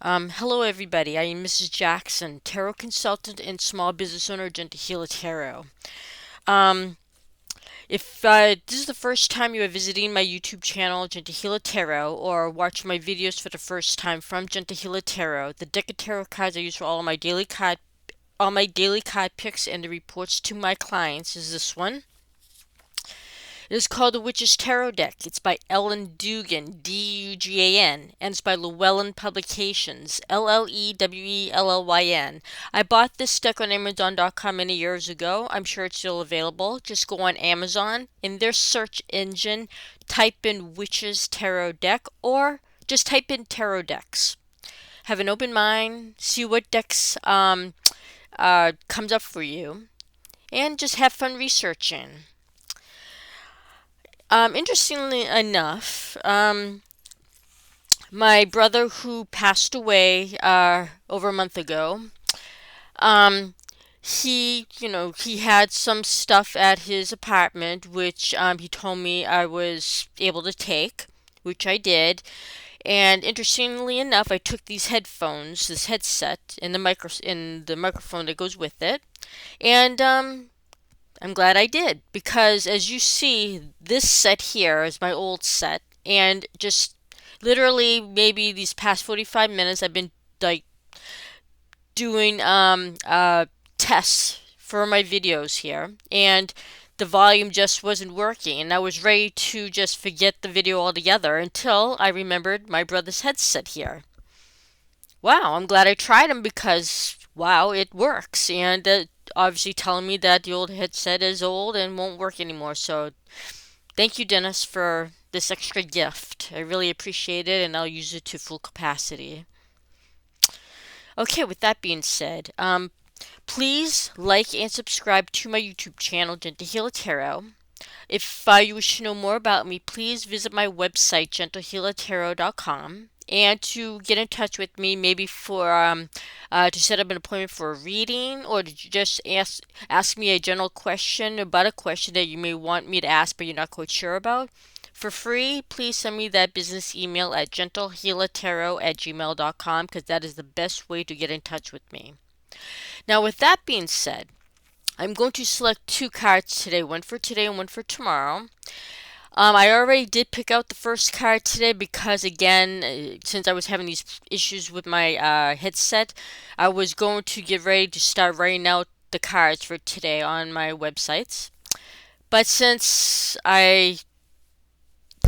Hello everybody, I am Mrs. Jackson, tarot consultant and small business owner, Gentahila Tarot. Um, if this is the first time you are visiting my YouTube channel, Gentahila Tarot, or watch my videos for the first time from Gentahila Tarot, the deck of tarot cards I use for all my daily card picks and the reports to my clients is this one. It is called The Witch's Tarot Deck. It's by Ellen Dugan, Dugan, and it's by Llewellyn Publications, Llewellyn. I bought this deck on Amazon.com many years ago. I'm sure it's still available. Just go on Amazon, in their search engine, type in Witch's Tarot Deck, or just type in Tarot Decks. Have an open mind, see what decks comes up for you, and just have fun researching. Interestingly enough, my brother who passed away over a month ago, um, he had some stuff at his apartment, which he told me I was able to take, which I did. And interestingly enough, I took these headphones, this headset, and the microphone that goes with it, and I'm glad I did because as you see, this set here is my old set, and just literally maybe these past 45 minutes I've been like doing tests for my videos here, and the volume just wasn't working, and I was ready to just forget the video altogether until I remembered my brother's headset here. Wow, I'm glad I tried them because wow, it works, and obviously telling me that the old headset is old and won't work anymore. So thank you, Dennis, for this extra gift. I really appreciate it, and I'll use it to full capacity. Okay, with that being said, please like and subscribe to my YouTube channel, Gentahila Tarot. If you wish to know more about me, please visit my website, gentlehealertarot.com. And to get in touch with me, maybe for to set up an appointment for a reading, or to just ask me a general question about a question that you may want me to ask but you're not quite sure about, for free, please send me that business email at gentlehealertarot@gmail.com because that is the best way to get in touch with me. Now, with that being said, I'm going to select two cards today, one for today and one for tomorrow. I already did pick out the first card today because, again, since I was having these issues with my headset, I was going to get ready to start writing out the cards for today on my websites. But since I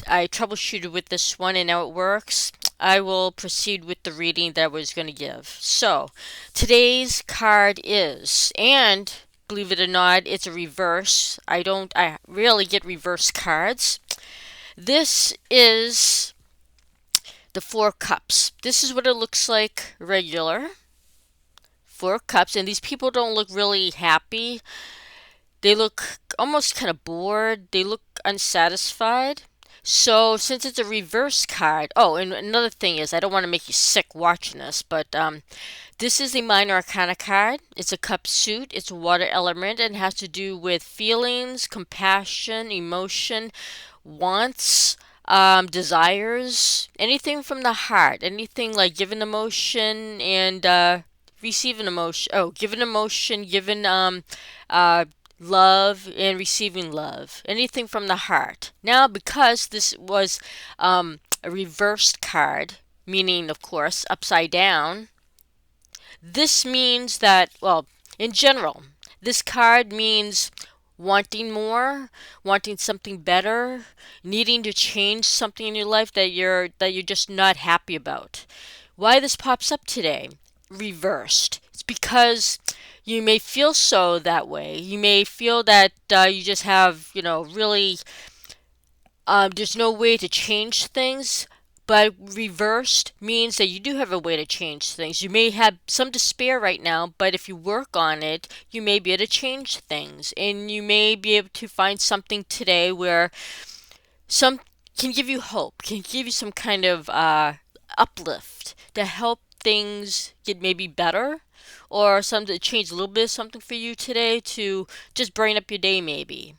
troubleshooted with this one and now it works, I will proceed with the reading that I was going to give. So, today's card is, and believe it or not, it's a reverse. I rarely get reverse cards. This is the Four Cups. This is what it looks like regular. Four Cups, and these people don't look really happy. They look almost kind of bored. They look unsatisfied. So, since it's a reverse card, oh, and another thing is, I don't want to make you sick watching this, but this is a Minor Arcana card. It's a cup suit. It's a water element and has to do with feelings, compassion, emotion, wants, desires, anything from the heart, anything like giving emotion and receiving emotion. Oh, giving emotion, giving uh, love and receiving love, anything from the heart. Now, because this was a reversed card, meaning, of course, upside down, this means that, well, in general, this card means wanting more, wanting something better, needing to change something in your life that you're just not happy about. Why this pops up today? Reversed. It's because you may feel so that way. You may feel that you just have, really, there's no way to change things. But reversed means that you do have a way to change things. You may have some despair right now, but if you work on it, you may be able to change things. And you may be able to find something today where some can give you hope, can give you some kind of uplift to help things get maybe better, or something to change a little bit of something for you today to just brighten up your day maybe.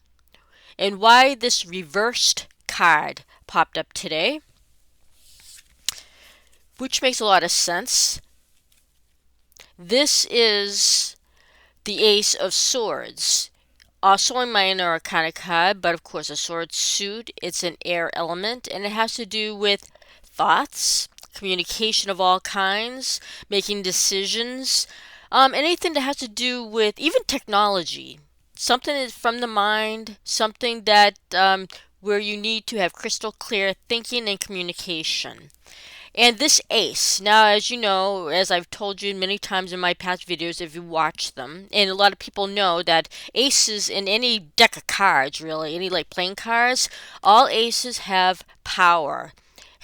And why this reversed card popped up today. which makes a lot of sense. This is the Ace of Swords. Also a minor arcana card, but of course a sword suit. It's an air element, and it has to do with thoughts, communication of all kinds, making decisions, anything that has to do with even technology. Something is from the mind, something that where you need to have crystal clear thinking and communication. And this ace, now as you know, as I've told you many times in my past videos if you watch them, and a lot of people know that aces in any deck of cards, really, any like playing cards, all aces have power.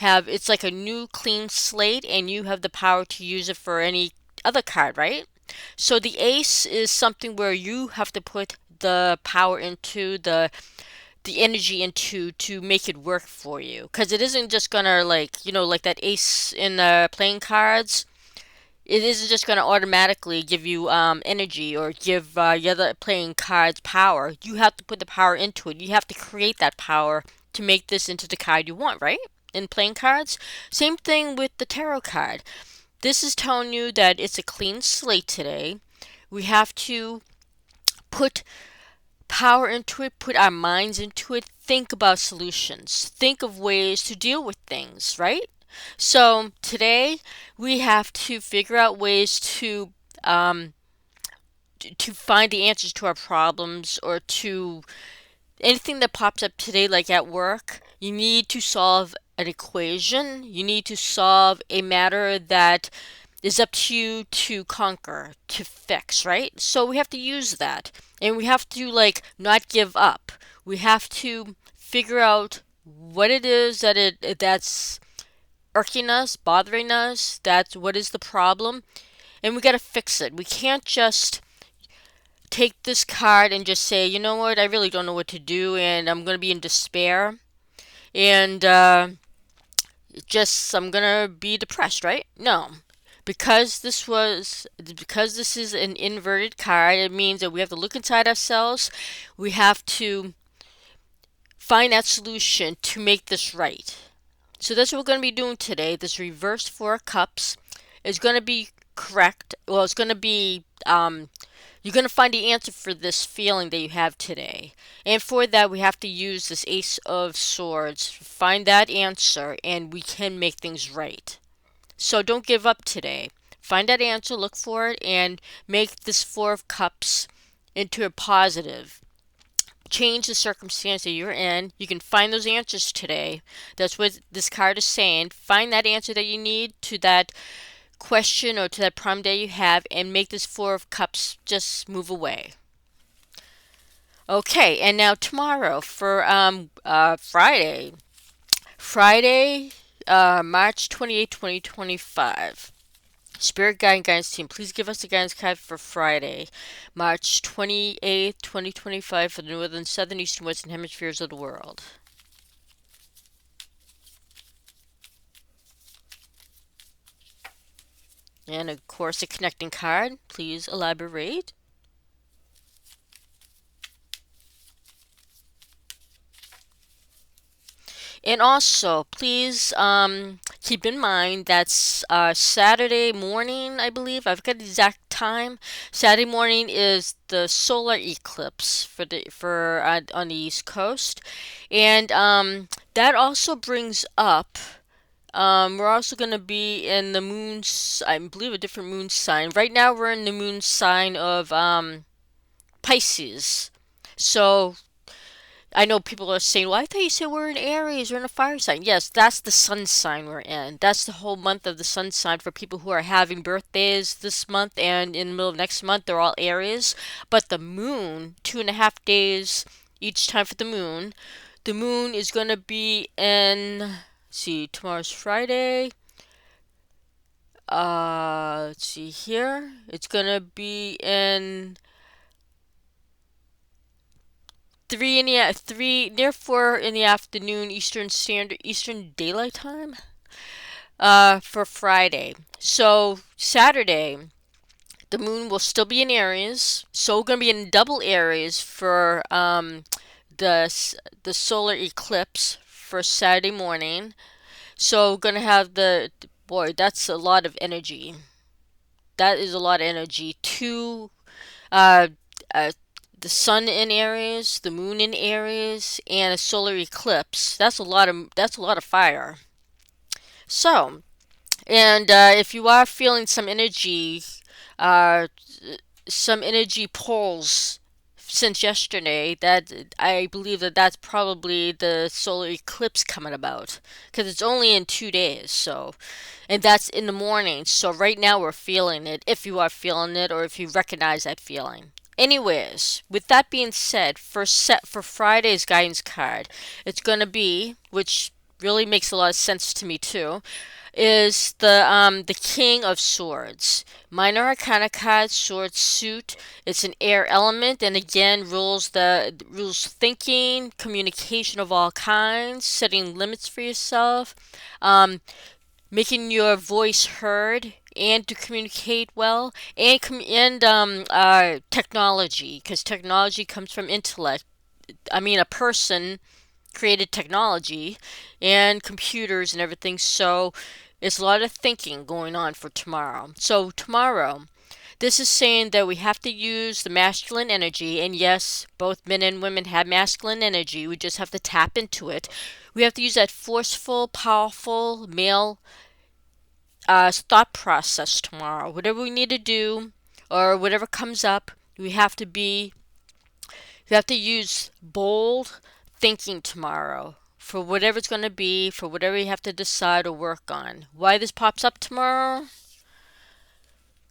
It's like a new clean slate and you have the power to use it for any other card, right? So the ace is something where you have to put the power into the energy into to make it work for you, because it isn't just gonna, like, like that ace in playing cards. It isn't just gonna automatically give you energy or give the other playing cards power. You have to put the power into it. You have to create that power to make this into the card you want, right? In playing cards, same thing with the tarot card. This is telling you that it's a clean slate today. We have to put power into it, put our minds into it, think about solutions, think of ways to deal with things, right? So today we have to figure out ways to find the answers to our problems, or to anything that pops up today, like at work. You need to solve an equation. You need to solve a matter that is up to you to conquer, to fix, right? So we have to use that. And we have to, like, not give up. We have to figure out what it is that's irking us, bothering us, that's what is the problem, and we got to fix it. We can't just take this card and just say, you know what, I really don't know what to do and I'm going to be in despair. And I'm gonna be depressed, right? No. Because this is an inverted card, it means that we have to look inside ourselves. We have to find that solution to make this right. So that's what we're going to be doing today. This reverse Four of Cups is going to be correct. Well, it's going to be you're going to find the answer for this feeling that you have today. And for that, we have to use this Ace of Swords. Find that answer, and we can make things right. So don't give up today. Find that answer, look for it, and make this Four of Cups into a positive. Change the circumstance that you're in. You can find those answers today. That's what this card is saying. Find that answer that you need to that question or to that problem that you have, and make this Four of Cups just move away. Okay, and now tomorrow for Friday, March 28, 2025. Spirit Guide and Guidance Team, please give us the guidance card for Friday, March 28th, 2025, for the northern, southern, eastern, western hemispheres of the world. And of course, a connecting card. Please elaborate. And also, please keep in mind that's Saturday morning, I believe. I've got the exact time. Saturday morning is the solar eclipse for on the East Coast, and that also brings up. We're also going to be in the moon's, I believe, a different moon sign. Right now, we're in the moon sign of Pisces. So I know people are saying, well, I thought you said we're in Aries, we're in a fire sign. Yes, that's the sun sign we're in. That's the whole month of the sun sign for people who are having birthdays this month and in the middle of next month. They're all Aries. But the moon, 2.5 days each time for the moon is going to be in, let's see, tomorrow's Friday. Let's see here. It's going to be in near 4 in the afternoon Eastern Daylight Time for Friday. So Saturday the moon will still be in Aries, so we're going to be in double Aries for the solar eclipse for Saturday morning. So we're going to have Boy, that's a lot of energy. That is a lot of energy. Two, uh, uh, the sun in Aries, the moon in Aries, and a solar eclipse. That's a lot of fire. So, and if you are feeling uh, some energy pulls since yesterday, that I believe that that's probably the solar eclipse coming about because it's only in 2 days. So, and that's in the morning. So right now we're feeling it. If you are feeling it, or if you recognize that feeling. Anyways, with that being said, for Friday's guidance card, it's gonna be, which really makes a lot of sense to me too, is the King of Swords. Minor Arcana card, sword suit. It's an air element, and again rules thinking, communication of all kinds, setting limits for yourself, um, making your voice heard, and to communicate well, and technology, because technology comes from intellect. I mean, a person created technology and computers and everything. So it's a lot of thinking going on for tomorrow. So tomorrow, this is saying that we have to use the masculine energy, and yes, both men and women have masculine energy. We just have to tap into it. We have to use that forceful, powerful male thought process tomorrow. Whatever we need to do, or whatever comes up, we have to be you have to use bold thinking tomorrow for whatever it's going to be, for whatever you have to decide or work on. Why this pops up tomorrow?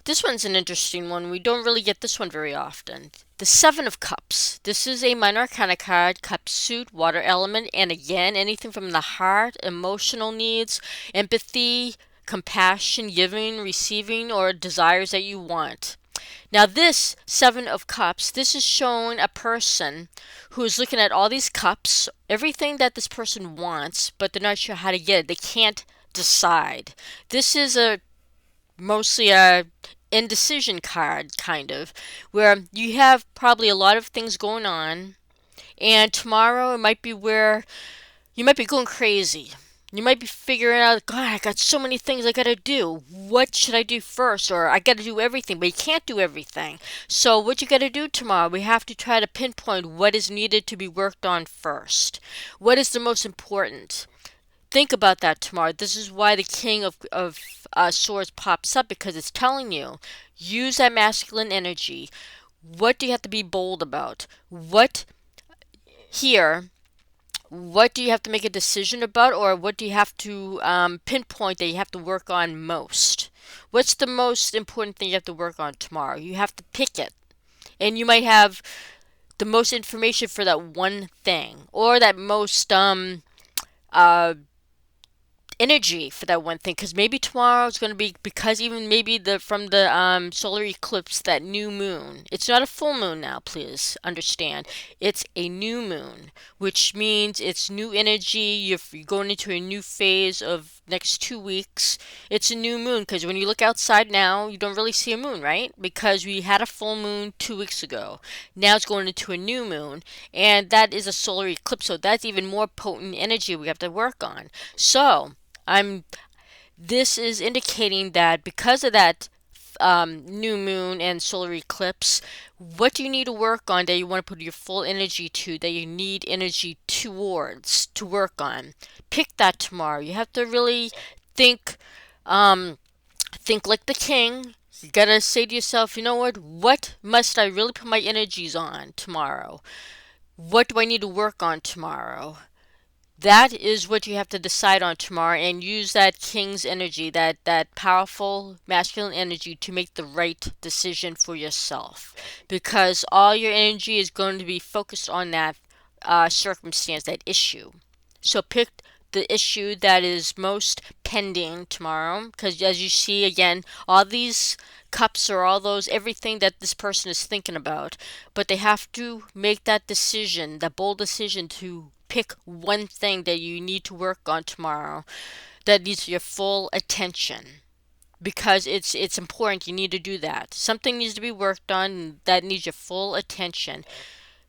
This one's an interesting one. We don't really get this one very often. The Seven of Cups. This is a minor arcana card, cup suit, water element, and again, anything from the heart, emotional needs, empathy, compassion, giving, receiving, or desires that you want. Now, this Seven of Cups, this is showing a person who is looking at all these cups, everything that this person wants, but they're not sure how to get it. They can't decide. This is mostly a indecision card, kind of, where you have probably a lot of things going on, and tomorrow it might be where you might be going crazy. You might be figuring out, God, I got so many things I gotta do. What should I do first? Or I gotta do everything, but you can't do everything. So what you gotta do tomorrow, we have to try to pinpoint what is needed to be worked on first. What is the most important? Think about that tomorrow. This is why the King of Swords pops up, because it's telling you, use that masculine energy. What do you have to be bold about? Here what do you have to make a decision about, or what do you have to pinpoint that you have to work on most? What's the most important thing you have to work on tomorrow? You have to pick it. And you might have the most information for that one thing, or that most uh, energy for that one thing, because maybe tomorrow is going to be, because even maybe the from the solar eclipse, that new moon, it's not a full moon now, please understand, it's a new moon, which means it's new energy. You're going into a new phase of next 2 weeks. It's a new moon, because when you look outside now, you don't really see a moon, right? Because we had a full moon 2 weeks ago. Now it's going into a new moon, and that is a solar eclipse, so that's even more potent energy we have to work on. So I'm this is indicating that because of that new moon and solar eclipse, what do you need to work on that you want to put your full energy to, that you need energy towards to work on? Pick that tomorrow. You have to really think, think like the king. You gotta say to yourself, you know what must I really put my energies on tomorrow? What do I need to work on tomorrow? That is what you have to decide on tomorrow, and use that king's energy, that powerful masculine energy, to make the right decision for yourself, because all your energy is going to be focused on that circumstance, that issue. So pick the issue that is most pending tomorrow, because as you see, again, all these cups are all those, everything that this person is thinking about, but they have to make that decision, that bold decision, to pick one thing that you need to work on tomorrow, that needs your full attention, because it's important. You need to do that. Something needs to be worked on that needs your full attention.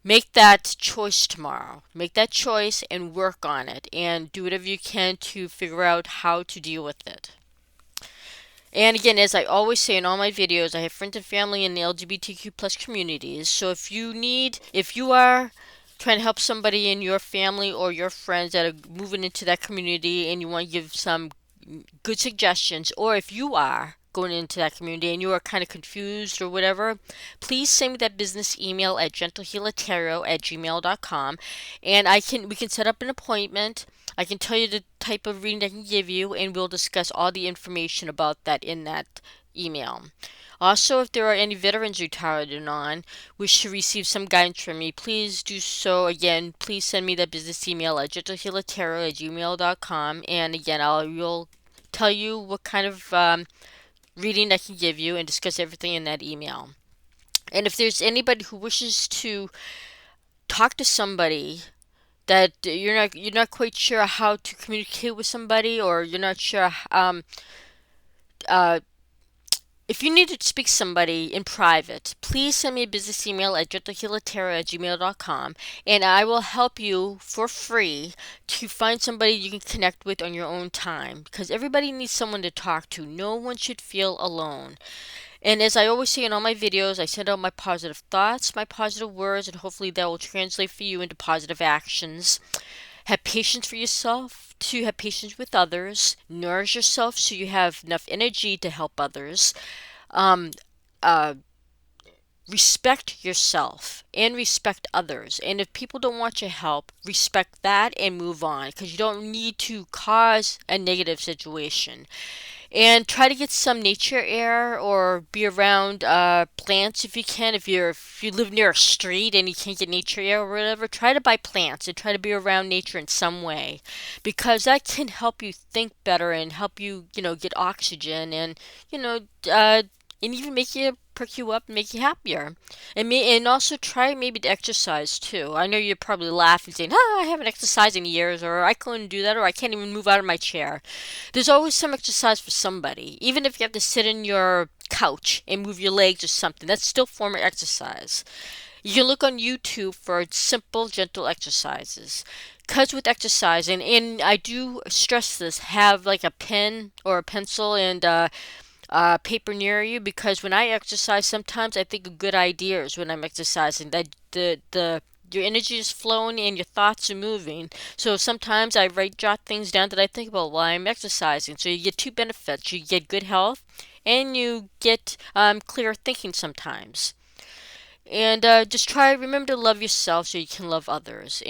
Make that choice tomorrow. Make that choice and work on it, and do whatever you can to figure out how to deal with it. And again, as I always say in all my videos, I have friends and family in the LGBTQ plus communities. So if you are trying to help somebody in your family or your friends that are moving into that community and you want to give some good suggestions, or if you are going into that community and you are kind of confused or whatever, please send me that business email at gentlehealertarot@gmail.com, and we can set up an appointment. I can tell you the type of reading I can give you, and we'll discuss all the information about that in that email. Also, if there are any veterans retired and on wish to receive some guidance from me, please do so. Again, please send me that business email at gentlehealertarot@gmail.com, and again, will tell you what kind of reading I can give you and discuss everything in that email. And if there's anybody who wishes to talk to somebody that you're not quite sure how to communicate with somebody, or you're not sure uh, if you need to speak to somebody in private, please send me a business email at gentlehealertarot@gmail.com, and I will help you for free to find somebody you can connect with on your own time, because everybody needs someone to talk to. No one should feel alone. And as I always say in all my videos, I send out my positive thoughts, my positive words, and hopefully that will translate for you into positive actions. Have patience for yourself to have patience with others. Nourish yourself so you have enough energy to help others. Um, uh, Respect yourself and respect others. And if people don't want your help, respect that and move on, because you don't need to cause a negative situation. And try to get some nature air or be around plants if you can. If you live near a street and you can't get nature air or whatever, try to buy plants and try to be around nature in some way, because that can help you think better and help you, get oxygen, and you know and even make you perk you up and make you happier. And also try maybe to exercise too. I know you're probably laughing saying, I haven't exercised in years, or I couldn't do that, or I can't even move out of my chair. There's always some exercise for somebody. Even if you have to sit in your couch and move your legs or something, that's still a form of exercise. You can look on YouTube for simple, gentle exercises. Because with exercising, and I do stress this, have like a pen or a pencil and paper near you, because when I exercise, sometimes I think of good ideas when I'm exercising. That the your energy is flowing and your thoughts are moving. So sometimes I jot things down that I think about while I'm exercising. So you get two benefits: you get good health, and you get clear thinking sometimes. And just remember to love yourself so you can love others.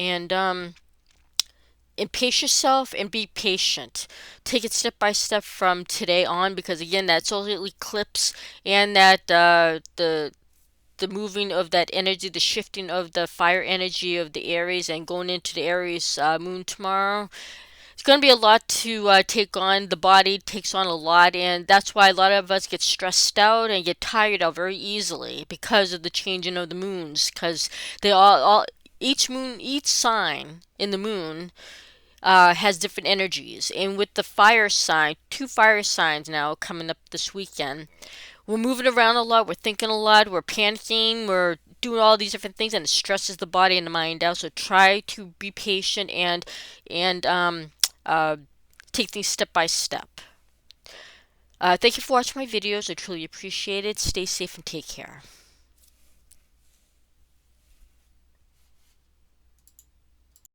And pace yourself and be patient. Take it step by step from today on, because again, that solar eclipse and that the moving of that energy, the shifting of the fire energy of the Aries and going into the Aries moon tomorrow. It's going to be a lot to take on. The body takes on a lot, and that's why a lot of us get stressed out and get tired out very easily because of the changing of the moons. Because they all each sign in the moon has different energies. And with the fire sign, two fire signs now coming up this weekend, we're moving around a lot, we're thinking a lot, we're panicking, we're doing all these different things, and it stresses the body and the mind out. So try to be patient and uh, take things step by step. Thank you for watching my videos. I truly appreciate it. Stay safe and take care.